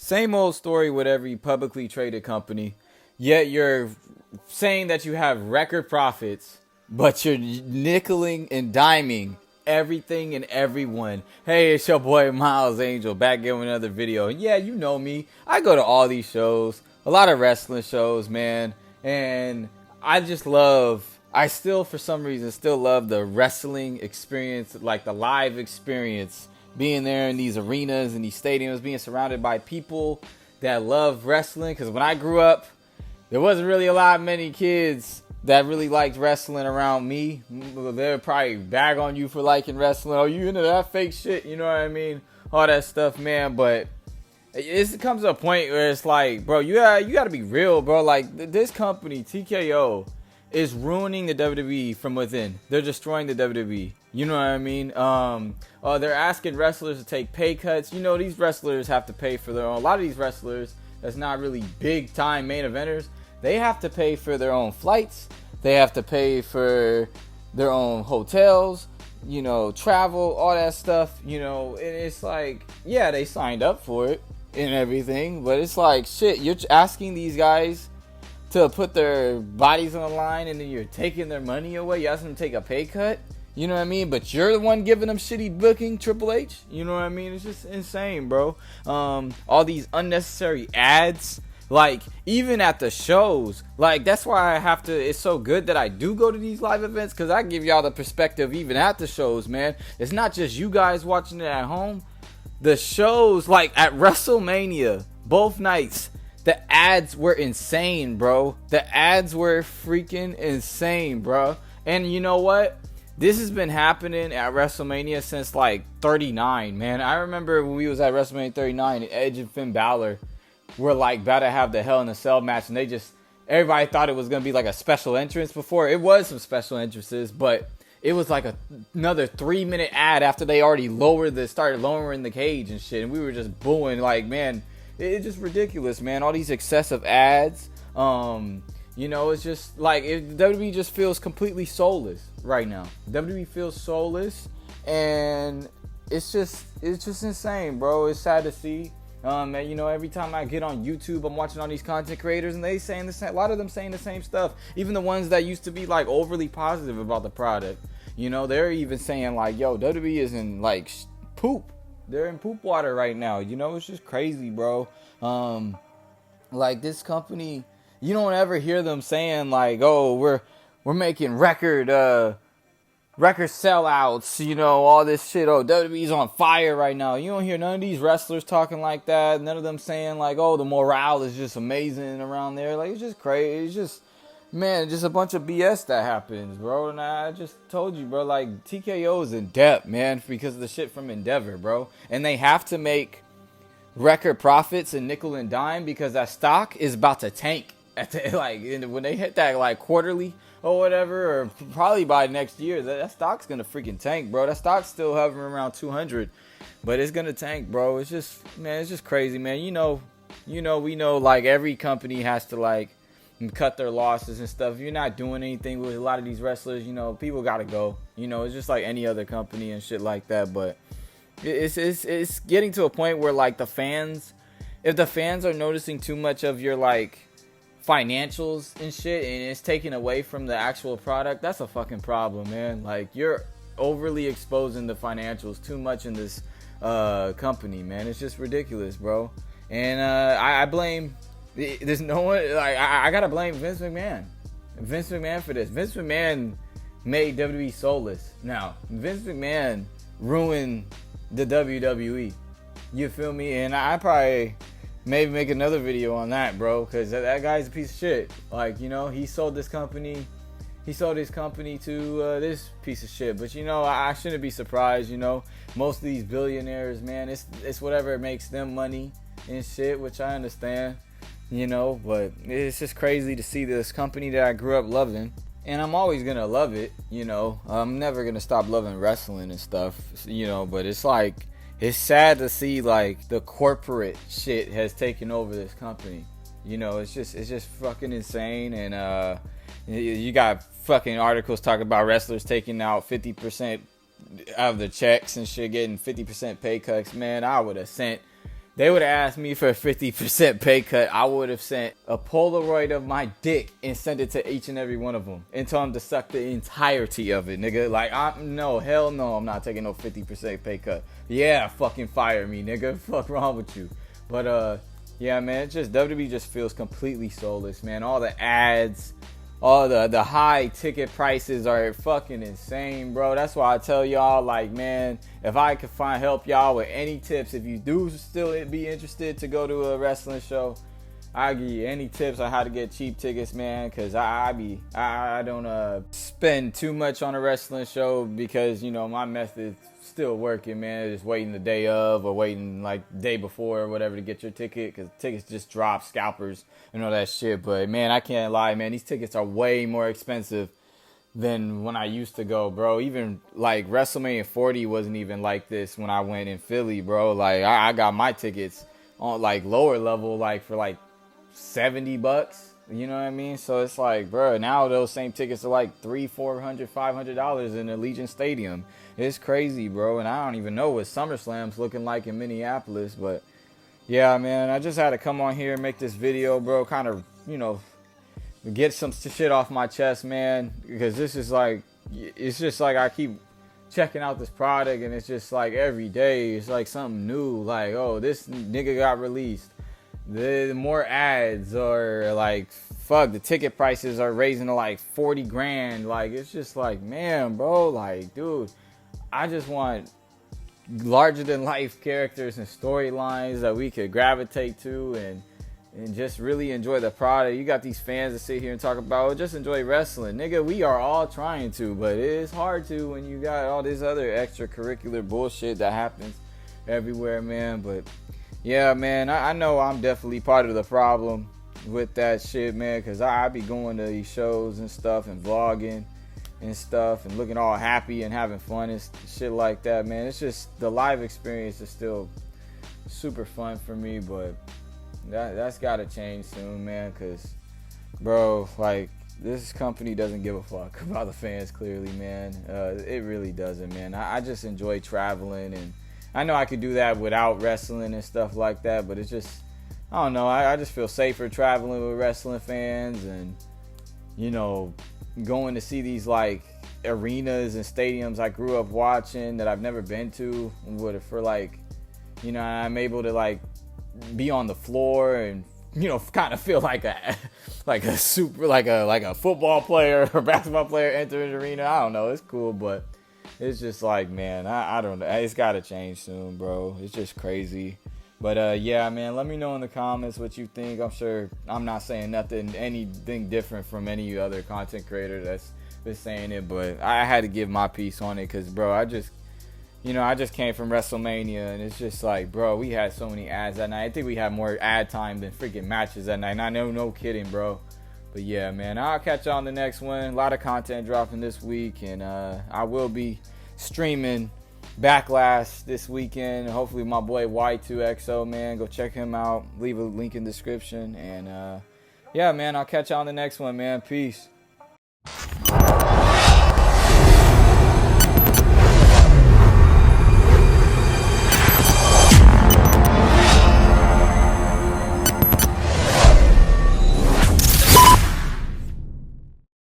Same old story with every publicly traded company. Yet you're saying that you have record profits, but you're nickeling and diming everything and everyone. Hey, it's your boy Miles Angel back again with another video. Yeah, you know me. I go to all these shows, a lot of wrestling shows, man. And I still, for some reason, still love the wrestling experience, like the live experience. Being there in these arenas and these stadiums, being surrounded by people that love wrestling. Because when I grew up, there wasn't really a lot many kids that really liked wrestling around me. They would probably bag on you for liking wrestling. Oh, you into that fake shit? You know what I mean? All that stuff, man. But it comes to a point where it's like, bro, you got to be real, bro. Like, this company, TKO, is ruining the WWE from within. They're destroying the WWE. You know what I mean? They're asking wrestlers to take pay cuts. You know, these wrestlers have to pay for their own. A lot of these wrestlers that's not really big time main eventers, they have to pay for their own flights. They have to pay for their own hotels, you know, travel, all that stuff, you know. And it's like, yeah, they signed up for it and everything, but it's like, shit, you're asking these guys to put their bodies on the line, and then you're taking their money away. You ask them to take a pay cut. You know what I mean? But you're the one giving them shitty booking, Triple H. You know what I mean? It's just insane, bro. All these unnecessary ads. Like, even at the shows. Like, that's why I have to... It's so good that I do go to these live events, because I give y'all the perspective even at the shows, man. It's not just you guys watching it at home. The shows, like at WrestleMania, both nights, the ads were insane, bro. The ads were freaking insane, bro. And you know what? This has been happening at WrestleMania since like 39, man. I remember when we was at WrestleMania 39, Edge and Finn Balor were like about to have the Hell in a Cell match, and everybody thought it was gonna be like a special entrance before. It was some special entrances, but it was like another 3-minute ad after they already started lowering the cage and shit, and we were just booing like, man, it's just ridiculous, man. All these excessive ads. You know, it's just like WWE just feels completely soulless right now. WWE feels soulless, and it's just insane, bro. It's sad to see. And, you know, every time I get on YouTube, I'm watching all these content creators, and they saying the same. A lot of them saying the same stuff. Even the ones that used to be like overly positive about the product. You know, they're even saying like, "Yo, WWE is in like poop. They're in poop water right now." You know, it's just crazy, bro. Like this company. You don't ever hear them saying like, "Oh, we're making record sellouts," you know, all this shit. Oh, WWE's on fire right now. You don't hear none of these wrestlers talking like that. None of them saying like, "Oh, the morale is just amazing around there." Like, it's just crazy. It's just, man, just a bunch of BS that happens, bro. And I just told you, bro, like TKO is in debt, man, because of the shit from Endeavor, bro. And they have to make record profits and nickel and dime because that stock is about to tank. When they hit that like quarterly or whatever, or probably by next year, that stock's gonna freaking tank, bro. That stock's still hovering around 200, but it's gonna tank, bro. It's just, man, it's just crazy, man. We know like every company has to like cut their losses and stuff. If you're not doing anything with a lot of these wrestlers, you know, people gotta go. You know, it's just like any other company and shit like that. But it's getting to a point where like if the fans are noticing too much of your like financials and shit, and it's taken away from the actual product, that's a fucking problem, man. Like, you're overly exposing the financials too much in this company, man. It's just ridiculous, bro. And I blame, there's no one, like, I gotta blame Vince McMahon for this. Vince McMahon made WWE soulless. Now, Vince McMahon ruined the WWE, you feel me? And I probably maybe make another video on that, bro, because that guy's a piece of shit. Like, you know, he sold his company to this piece of shit. But, you know, I shouldn't be surprised, you know. Most of these billionaires, man, it's whatever makes them money and shit, which I understand, you know. But it's just crazy to see this company that I grew up loving. And I'm always going to love it, you know. I'm never going to stop loving wrestling and stuff, you know. But it's like, it's sad to see like the corporate shit has taken over this company. You know, it's just fucking insane. And you got fucking articles talking about wrestlers taking out 50% out of the checks and shit, getting 50% pay cuts. Man, I would have sent They would have asked me for a 50% pay cut. I would have sent a Polaroid of my dick and sent it to each and every one of them and told them to suck the entirety of it, nigga. Like, no, hell no, I'm not taking no 50% pay cut. Yeah, fucking fire me, nigga. Fuck wrong with you? But, yeah, man, it's just, WWE just feels completely soulless, man. All the ads, all the high ticket prices are fucking insane, bro. That's why I tell y'all, like, man, if I could help y'all with any tips, if you do still be interested to go to a wrestling show, I'll give you any tips on how to get cheap tickets, man, because I don't spend too much on a wrestling show because, you know, my method's still working, man. Just waiting the day of or waiting like the day before or whatever to get your ticket, because tickets just drop, scalpers and all that shit. But, man, I can't lie, man. These tickets are way more expensive than when I used to go, bro. Even, like, WrestleMania 40 wasn't even like this when I went in Philly, bro. Like, I got my tickets on, like, lower level, like, for, like, $70, you know what I mean? So it's like, bro, now those same tickets are like $300, $400, $500 in Allegiant Stadium. It's crazy, bro. And I don't even know what SummerSlam's looking like in Minneapolis. But yeah, man, I just had to come on here and make this video, bro. Kind of, you know, get some shit off my chest, man. Because this is like, it's just like I keep checking out this product and it's just like every day it's like something new. Like, oh, this nigga got released. The more ads, or like, fuck, the ticket prices are raising to like 40 grand. Like, it's just like, man, bro, like, dude, I just want larger than life characters and storylines that we could gravitate to and just really enjoy the product. You got these fans that sit here and talk about, oh, just enjoy wrestling. Nigga, we are all trying to, but it is hard to when you got all this other extracurricular bullshit that happens everywhere, man. But yeah, man, I know I'm definitely part of the problem with that shit, man, because I be going to these shows and stuff and vlogging and stuff and looking all happy and having fun and shit like that, man. It's just the live experience is still super fun for me, but that's got to change soon, man, because, bro, like, this company doesn't give a fuck about the fans, clearly, man. It really doesn't, man. I just enjoy traveling, and I know I could do that without wrestling and stuff like that, but it's just, I don't know, I just feel safer traveling with wrestling fans and, you know, going to see these, like, arenas and stadiums I grew up watching that I've never been to, for, like, you know, I'm able to, like, be on the floor and, you know, kind of feel like a football player or basketball player entering the arena. I don't know, it's cool, but it's just like, man, I don't know. It's got to change soon, bro. It's just crazy. But, yeah, man, let me know in the comments what you think. I'm sure I'm not saying anything different from any other content creator that's been saying it. But I had to give my piece on it because, bro, I just came from WrestleMania. And it's just like, bro, we had so many ads that night. I think we had more ad time than freaking matches that night. And I know, no kidding, bro. But yeah, man, I'll catch you on the next one. A lot of content dropping this week, and I will be streaming Backlash this weekend. Hopefully my boy Y2XO, man, go check him out. Leave a link in the description. And yeah, man, I'll catch you on the next one, man. Peace.